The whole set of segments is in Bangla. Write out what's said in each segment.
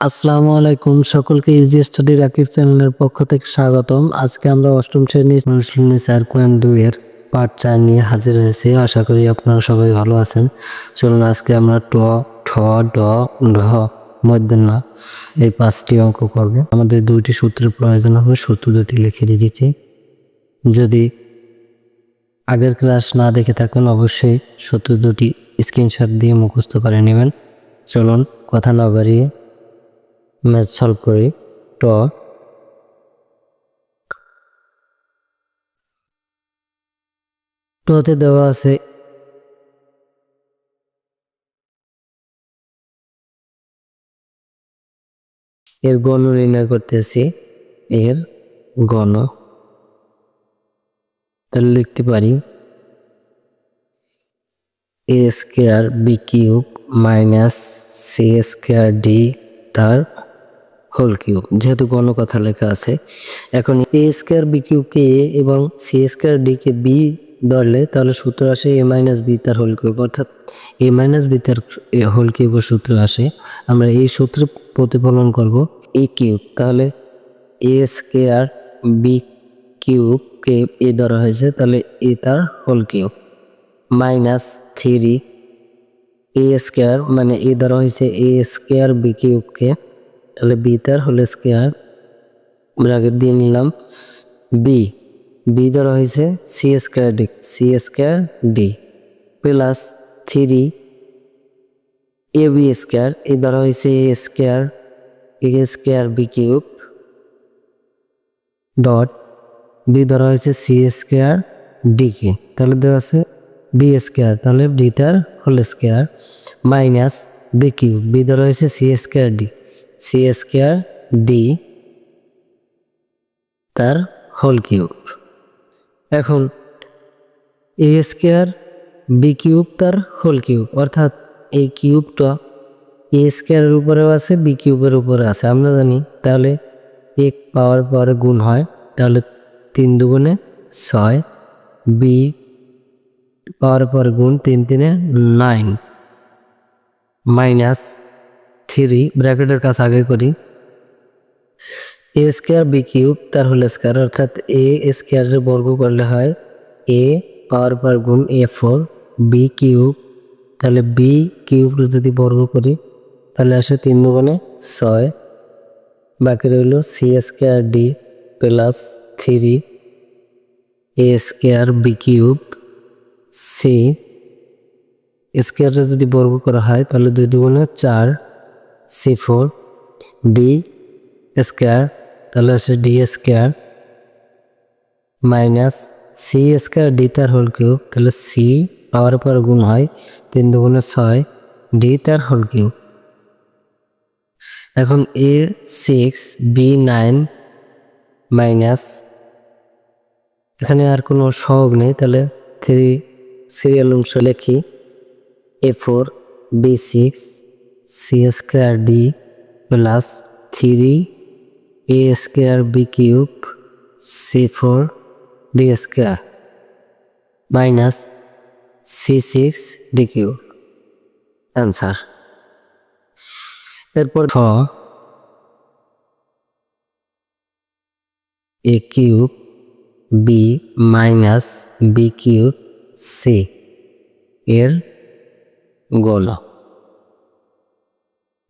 আসসালামু আলাইকুম, সকলকে ইজি স্টাডি রাকিব চ্যানেলের পক্ষ থেকে স্বাগতম। আজকে আমরা অষ্টম শ্রেণীর অনুশীলনী 4.2 এর পার্ট 4 নিয়ে হাজির হয়েছি। আশা করি আপনারা সবাই ভালো আছেন। চলুন আজকে আমরা ট, ঠ, ড, ঢ, মূর্ধন্য এই 5টি অঙ্ক করব। আমাদের 2টি সূত্রের প্রয়োজন হবে, সূত্র দুটি লিখে দিয়েছি। যদি আগের ক্লাস না দেখে থাকেন অবশ্যই সূত্র দুটি স্ক্রিনশট দিয়ে মুখস্থ করে নেবেন। চলুন কথা না বাড়িয়ে ম্যাথ সলভ করি। টতে দেওয়া আছে এর গণ নির্ণয় করতেছি, এর গণ। তাহলে লিখতে পারি A square B cube minus C square D তার হোল কিউব। যেহেতু গণ কথা লেখা আছে, এখন এ স্কোয়ার বি কিউবকে এ এবং C square D K B ধরলে তাহলে সূত্র আসে এ মাইনাস বি তার হোল কিউব, অর্থাৎ এ মাইনাস বি তার হোল কিউবের সূত্র আসে। আমরা এই সূত্র প্রতিফলন করব এ কিউব, তাহলে এ স্কোয়ার বি কিউবকে এ ধরা হয়েছে, তাহলে এ তার whole cube minus 3 A square মানে এ ধরা হয়েছে এ স্কোয়ার বি কিউবকে, তাহলে বি তার হোল স্কোয়ার ব্র্যাকেট দিয়ে নিলাম। বি বি ধরা হয়েছে C square D plus 3 A B square A ধরা হয়েছে A square B cube dot B ধরা হয়েছে সি স্কোয়ার ডি কে, তাহলে দেওয়া আছে বি স্কোয়ার, তাহলে ডি তার whole square minus B cube B ধরা হয়েছে সি স্কোয়ার ডি তার হোল কিউব। এখন এ স্কোয়ার বি কিউব তার হোল কিউব, অর্থাৎ এই কিউবটা এ স্কোয়ারের উপরেও আছে বি কিউবের উপরে আছে আমরা জানি। তাহলে এক পাওয়ার পরে গুণ হয়, তাহলে 3 দুগুণে 6, বি পাওয়ার পর গুণ 3 3 9 মাইনাস 3 ব্র্যাকেটের কাছে আগে করি এ স্কোয়ার বি কিউব তার হোল স্কোয়ার, অর্থাৎ এ স্কোয়ারের বর্গ করলে হয় এ পাওয়ার পর গুণ A4 বি কিউব, তাহলে বি কিউব যদি বর্গ করি তাহলে আসে 3 দুগুণে 6, বাকি রইল C square D plus 3 A square B cube C স্কোয়ারটা যদি বর্গ করা হয় তাহলে 2 দুগুণে 4 C4 ডি স্কোয়ার, তাহলে আসে D square minus C square D তার হোল কিউব, তাহলে সি পাওয়ার পর গুণ হয় 3 দুগুণে 6 ডি তার হোল কিউব। এখন A6 B9 মাইনাস এখানে আর কোনো সহগ নেই, তাহলে 3 সিরিয়াল অংশ লিখি A4 B6 C square D plus 3 A square B cube C4 D square minus C6 D cube answer. এরপর A cube B minus B cube C এর গণ।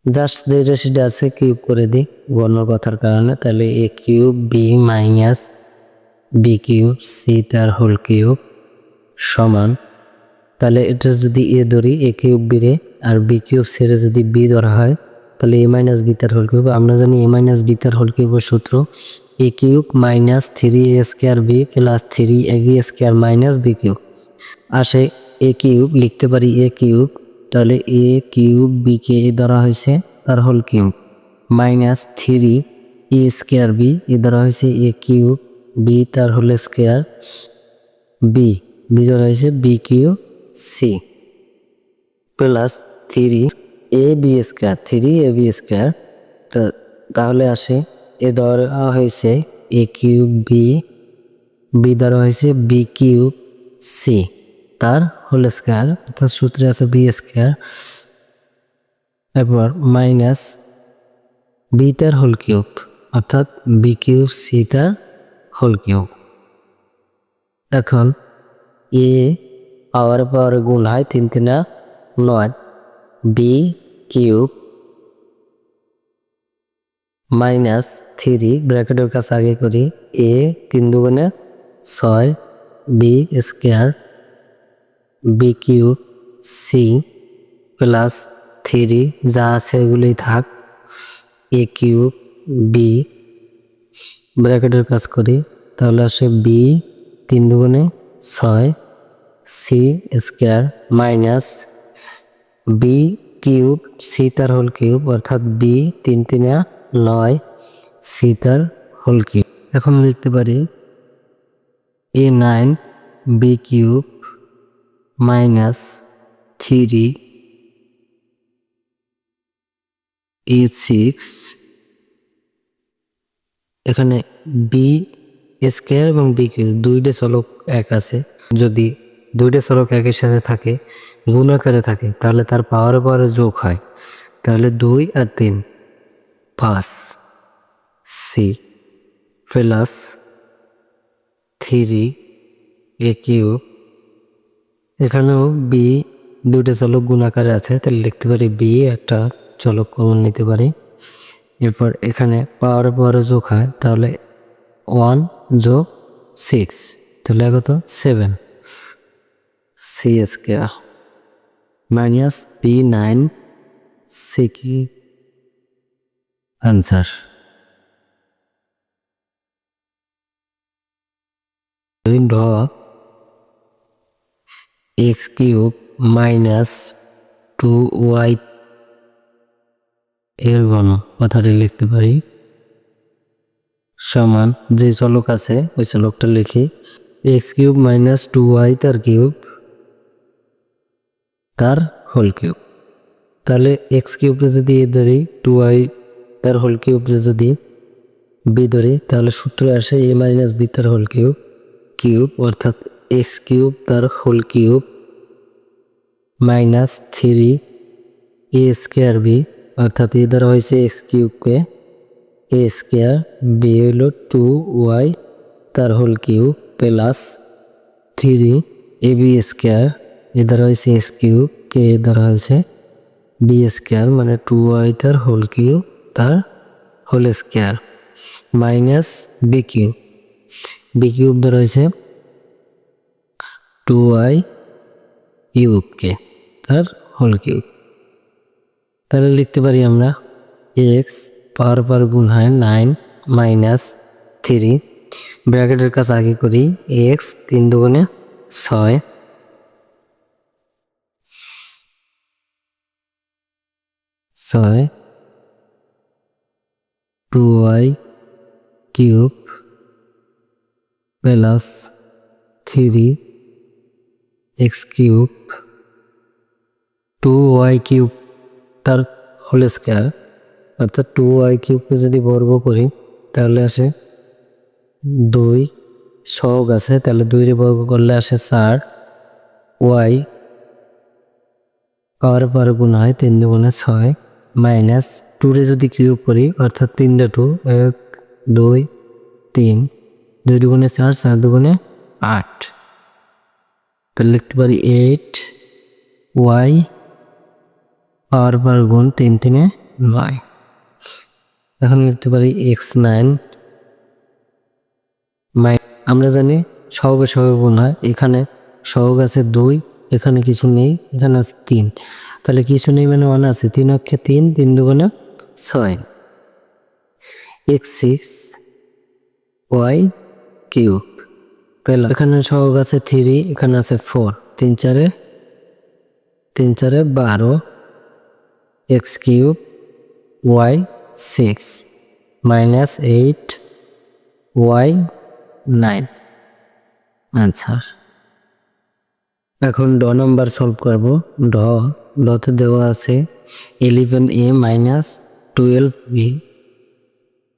জাস্ট যেটা সেটা আছে কিউব করে দিই গণর কথার কারণে, তাহলে A cube B minus B cube C তার হোল কিউব সমান, তাহলে এটা যদি এ ধরি এ কিউব বি রে আর বি কিউব ছেড়ে যদি বি ধরা হয় তাহলে এ মাইনাস বি তার হোল কিউব। আমরা জানি এ মাইনাস বি তার হোল কিউবের সূত্র A cube minus 3 A square B plus 3 A B square minus B cube আসে এ কিউব, লিখতে পারি এ কিউব, তাহলে এ কিউব বি কে এ ধরা হয়েছে তার whole cube minus 3 A square B A ধরা হয়েছে এ কিউব বি তার হোল স্কোয়ার বি বি ধরা হয়েছে B cube C plus 3 A B square, তাহলে আসে এ ধরা হয়েছে এ কিউব বি বি ধরা হয়েছে বি কিউব সি তার হোল স্কোয়ার, অর্থাৎ সূত্রে আছে বি স্কোয়ার। এরপর মাইনাস বি তার হোল কিউব অর্থাৎ বি কিউব সি তার হোল কিউব। এখন এ পাওয়ারে গুণ হয় 3 3 9 বি কিউব মাইনাস 3 ব্র্যাকেটের কাছে আগে করি এ 3 দুগুণে 6 B square B cube C plus 3 যা আছে এগুলোই থাক এ কিউব বি ব্র্যাকেটের কাজ করি তাহলে আসে বি 3 দুগুণে 6 C square minus B cube C তার হোল কিউব অর্থাৎ বি 3 3 9 সি তার হোল কিউব। এখন লিখতে পারি A 9 B cube minus 3 A 6 এখানে বি স্কোয়ার এবং বি কিউব দুইটা চলক এক আছে, যদি দুইটা চলক একের সাথে থাকে গুণ আকারে থাকে তাহলে তার পাওয়ারে যোগ হয়, তাহলে 2 আর 3 5 সি প্লাস 3 এ কিউব এখানেও বি দুইটা চলক গুণ আকারে আছে তাহলে লিখতে পারি বি একটা চলক কমন নিতে পারি। এরপর এখানে পাওয়ারে যোগ হয় তাহলে 1 যোগ 6 তাহলে কত 7 C square minus B 9 C কি আনসার। ড এক্স কিউব মাইনাস 2y এর ঘন কথাটি লিখতে পারি সমান যে চলক আছে ওই চলকটা লিখি এক্স কিউব মাইনাস 2y তার কিউব তার হোল কিউব। তাহলে এক্স কিউবটা যদি এ ধরি 2y তার হোল কিউবটা যদি বি ধরি তাহলে সূত্র আসে এ মাইনাস বি তার হোল কিউব কিউব অর্থাৎ এক্স কিউব তার whole cube minus 3 A square B অর্থাৎ এ দ্বারা হয়েছে এক্স কিউবকে এ স্কোয়ার বি হলো 2y তার whole cube plus 3 A B square এ দ্বারা হয়েছে এক্স কিউব কে এ দ্বারা হয়েছে বি স্কোয়ার মানে 2y তার হোল কিউব তার whole square minus B cube দ্বারা হয়েছে 2y কিউবকে তার হোল কিউব। তাহলে লিখতে পারি আমরা এক্স পাওয়ার গুণ হয় 9 মাইনাস 3 ব্র্যাকেটের কাছে আগে করি এক্স 3 দুগুণে 6 2y cube plus 3 X cube 2y cube তার হোল স্কোয়ার অর্থাৎ 2y কিউবকে যদি বর্গ করি তাহলে আসে 2 সহগ আছে তাহলে 2 রে বর্গ করলে আসে 4 y পাওয়ারে গুণ হয় 3 দুগুণে 6 মাইনাস 2 রে যদি কিউব করি অর্থাৎ 3 টা 2 1 2 3 2 দুগুণে 4 4 দুগুণে 8 তাহলে লিখতে পারি 8 y পাওয়ার গুণ 3 3 9। এখন লিখতে পারি x9 আমরা জানি সহগে গুণ হয়, এখানে সহগ আছে 2 এখানে কিছু নেই এখানে আছে 3 তাহলে কিছু নেই মানে 1 আছে 3 অক্ষে 3 3 দুগুণে 6 x6 y কিউব পেলাম। এখানে সহগ আছে 3 এখানে আছে 4 3 4 12 x cube y 6 minus 8 y 9 answer. এখন ড নাম্বার সলভ করব। ডতে দেওয়া আছে 11a মাইনাস 12b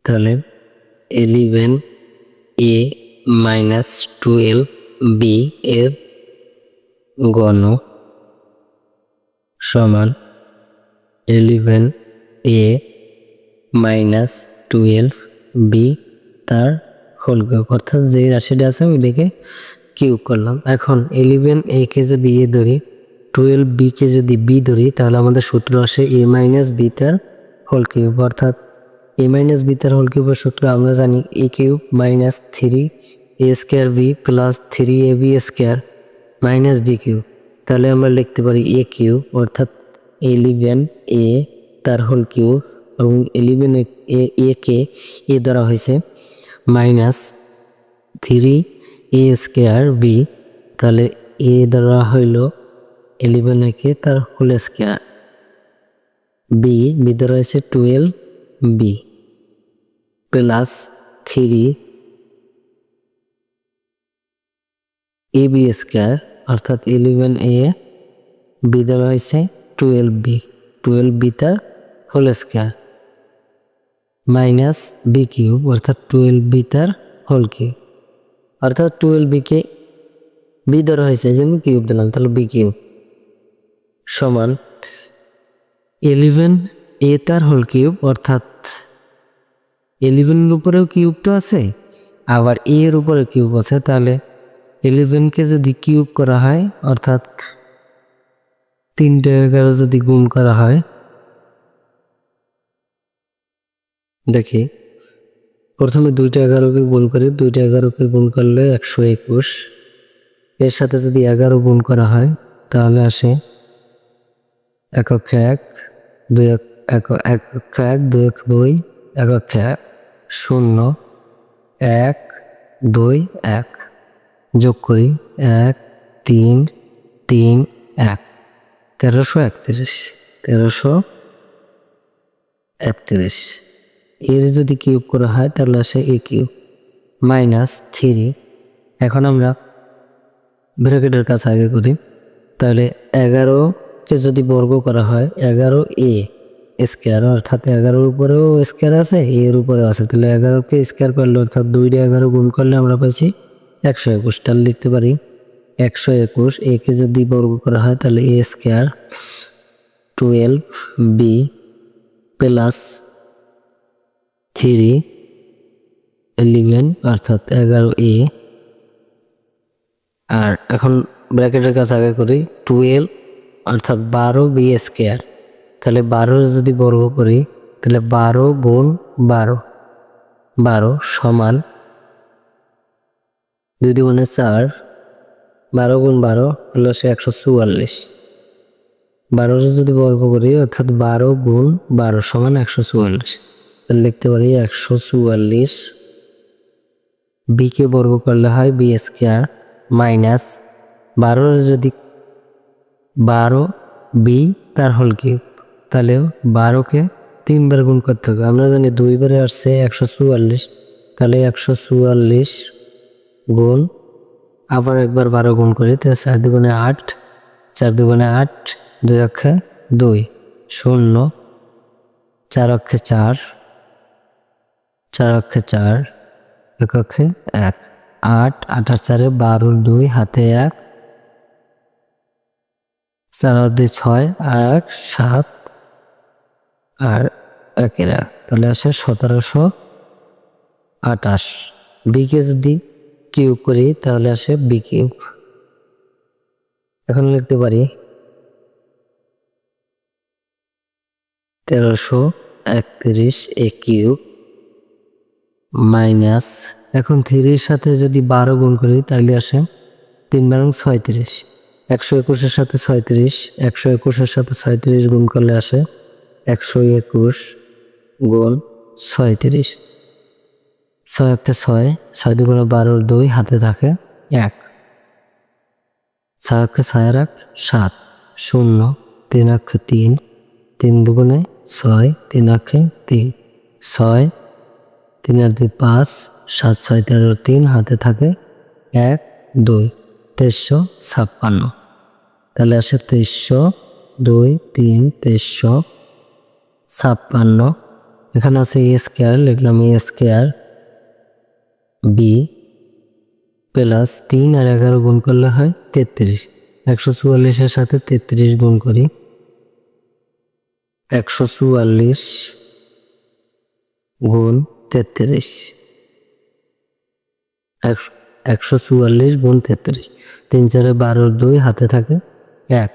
তাহলে 11a মাইনাস 12b এর গণ সমান 11a মাইনাস 12b তার হোল কিউব, অর্থাৎ যে রাশিটা আছে ওইটাকে কিউব করলাম। এখন 11a কে যদি এ ধরি, 12b কে যদি বি ধরি, তাহলে আমাদের সূত্র আসে a মাইনাস বি তার হোল কিউব, অর্থাৎ a মাইনাস বি তার হোল কিউবের সূত্র আমরা জানি a cube minus 3a square B plus 3ab square minus B cube. তাহলে আমরা লিখতে পারি a কিউব অর্থাৎ 11a তার হোল কিউব, এবং 11a কে এ ধরা হয়েছে মাইনাস 3a স্কোয়ার বি, তাহলে এ ধরা হইল 11a কে তার হোল স্কোয়ার, বি ধরা হয়েছে 12b প্লাস 3ab স্কোয়ার, অর্থাৎ 11a বি ধরা হয়েছে 12b তার whole square minus B cube, অর্থাৎ 12b তার হোল কিউব, অর্থাৎ 12b কে বি ধরা হয়েছে এই জন্য কিউব দিলাম, তাহলে বি কিউব সমান 11a তার হোল কিউব, অর্থাৎ 11 এর উপরেও কিউবটা আছে আবার a এর উপরে কিউব আছে, তাহলে 11 কে যদি কিউব করা হয় অর্থাৎ 3টা 11 যদি গুণ করা হয়, দেখি প্রথমে 2টা 11কে গুণ করি, 2টা 11কে গুণ করলে 121, এর সাথে যদি 11 গুণ করা হয় তাহলে আসে 1 1 2 1 1 1 2 2 1 1 0 1 2 1, যোগ করি 1 3 3 1, 1331 এর যদি কিউব করা হয় তাহলে আসে এ কিউব মাইনাস 3। এখন আমরা ব্র্যাকেটের কাছে আগে করি, তাহলে 11কে যদি বর্গ করা হয় 11a স্কোয়ার, অর্থাৎ 11-র উপরেও স্কোয়ার আছে এর উপরেও আছে, তাহলে 11কে স্কোয়ার করলে অর্থাৎ 2টা 11 গুণ করলে আমরা পাইছি 121, তাহলে লিখতে পারি 121 এ কে যদি বর্গ করা হয় তাহলে a স্কোয়ার 12b প্লাস 3 11 অর্থাৎ 11a, আর এখন ব্র্যাকেটের কাছে আগে করি 12 অর্থাৎ 12b স্কোয়ার, তাহলে 12 যদি বর্গ করি তাহলে 12 গুণ 12 সমান 2 গুণে 4, 12 গুণ 12 হলো সে 144, 12 যদি বর্গ করি অর্থাৎ 12 গুণ 12 সমান 144, তাহলে লিখতে পারি 144 বি কে বর্গ করলে হয় বি স্কোয়ার মাইনাস 12 যদি 12 বি তার হোল কিউব, তাহলে 12কে 3বার গুণ করতে হবে, আমরা জানি 2বারে আসছে 144, তাহলে 144 গুণ আবার একবার 12 গুণ করি, তাহলে 4 দুগুণে 8, 4 দুগুণে 8, 2 অক্ষে 2 0, 4 অক্ষে 4, 4 অক্ষে 4, 1 অক্ষে 1, 8 8 আর 4 12, 2 হাতে 1, 4 আর 2 6 আর 1 7 আর 1 এর 1, তাহলে আসে 1728। বি কে যদি কিউব করি তাহলে আসে বি কিউব। এখন লিখতে পারি 1331 এ কিউব মাইনাস, এখন 3-র সাথে যদি 12 গুণ করি তাহলে আসে 3 বারং 36, 121-এর সাথে 36, 121-এর সাথে 36 গুণ করলে আসে 121 গুণ 36, 6 একটা 6, 6 দুগুণে 12, 2 হাতে থাকে 1, 6 একটা 6 আর 1 7, 0 3 অক্ষে 3, 3 দুগুণে 6, 3 অক্ষে 3, 6 3 আর 2 5, 7 6 13 3 হাতে থাকে 1 2, 2356, তাহলে আসে 2302 3 2356। এখানে আছে এ স্কোয়ার, লিখলাম এ স্কোয়ার বি প্লাস 3 আর 11 গুণ করলে হয় 33, 144-এর সাথে 33 গুণ করি, 144 গুণ 33, 144 গুণ 33, 3 4 12 2 হাতে থাকে 1,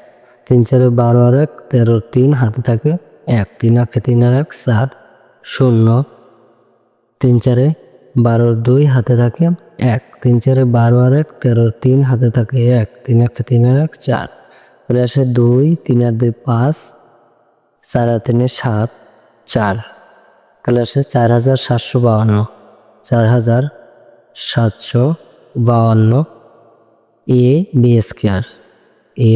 3 4 12 আর 1 13 3 হাতে থাকে 1, 3 আর 3 আর 1 4 0, 3 4 12 2 হাতে থাকে 1, 3 4 12 আর 1 13 3 হাতে থাকে 1, 3 আর 3 আর 1 4, পরে আসে 2, 3 আর 2 5, 4 আর 3 7 4, তাহলে আসে 4752, 4752 A B square, A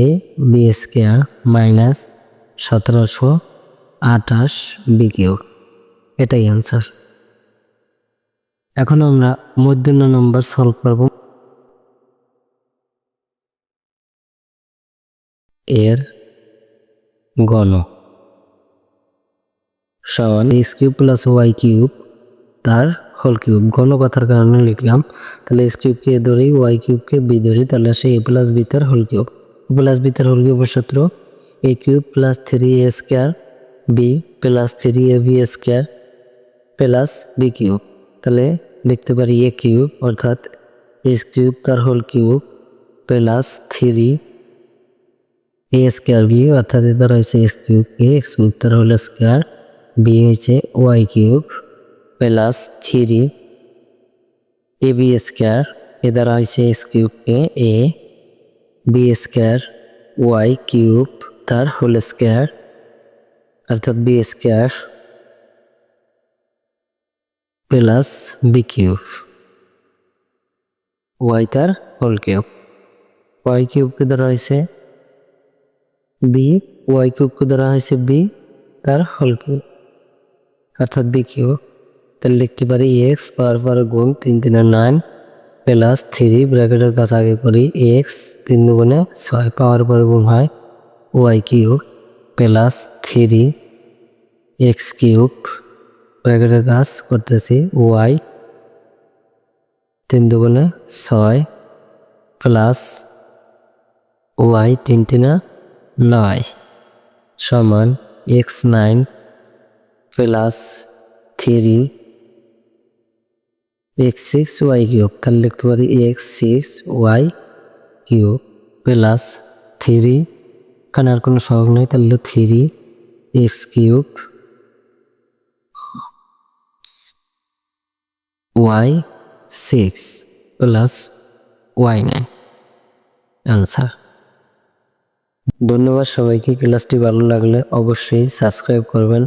B square minus 1728 B cube, এটাই অ্যান্সার। এখন আমরা মূর্ধন্য নম্বর সলভ করব। এর ঘন সমান X cube plus Y cube তার হোল কিউব, ঘন কথার কারণে লিখলাম। তাহলে এক্স কিউবকে এ ধরি, ওয়াই কিউবকে বি ধরি, তাহলে আসে এ প্লাস বি তার হোল কিউব। প্লাস বি তার হোল কিউবের সূত্র A cube plus 3 A square B plus 3 A B square plus B cube. তাহলে লিখতে পারি এ কিউব অর্থাৎ এক্স কিউব তার whole cube plus 3 A square B অর্থাৎ এ দ্বারা হয়েছে এক্স কিউব তার হোল স্কয়ার, বি হয়েছে Y cube plus 3 A B square, A দ্বারা হয়েছে এক্স কিউবকে এ বি স্কয়ার ওয়াই কিউব তার হোল স্কয়ার অর্থাৎ B square plus B cube, Y তার হোল কিউব। ওয়াই কিউবকে ধরা হয়েছে বি, ওয়াই কিউবকে ধরা হয়েছে বি তার হোল কিউব অর্থাৎ বি কিউব। তাহলে লিখতে পারি এক্স পাওয়ার পর গুণ 3 3 9 প্লাস 3 ব্র্যাকেটের কাছে আগে করি এক্স 3 দুগুণে 6 পাওয়ার পর গুণ হয় Y cube plus 3 X cube ব্র্যাকেটের কাজ করতেছি ওয়াই 3 দুগুণে 6 প্লাস ওয়াই 3 3 9 সমান X 9 plus 3 X 6 Y cube. তাহলে লিখতে পারি এক্স 6 ওয়াই কিউব প্লাস 3, এখানে আর কোনো সহগ নেই, তাহলে 3 X cube Y 6 plus Y 9 answer. ধন্যবাদ সবাইকে। ক্লাসটি ভালো লাগলে অবশ্যই সাবস্ক্রাইব করবেন।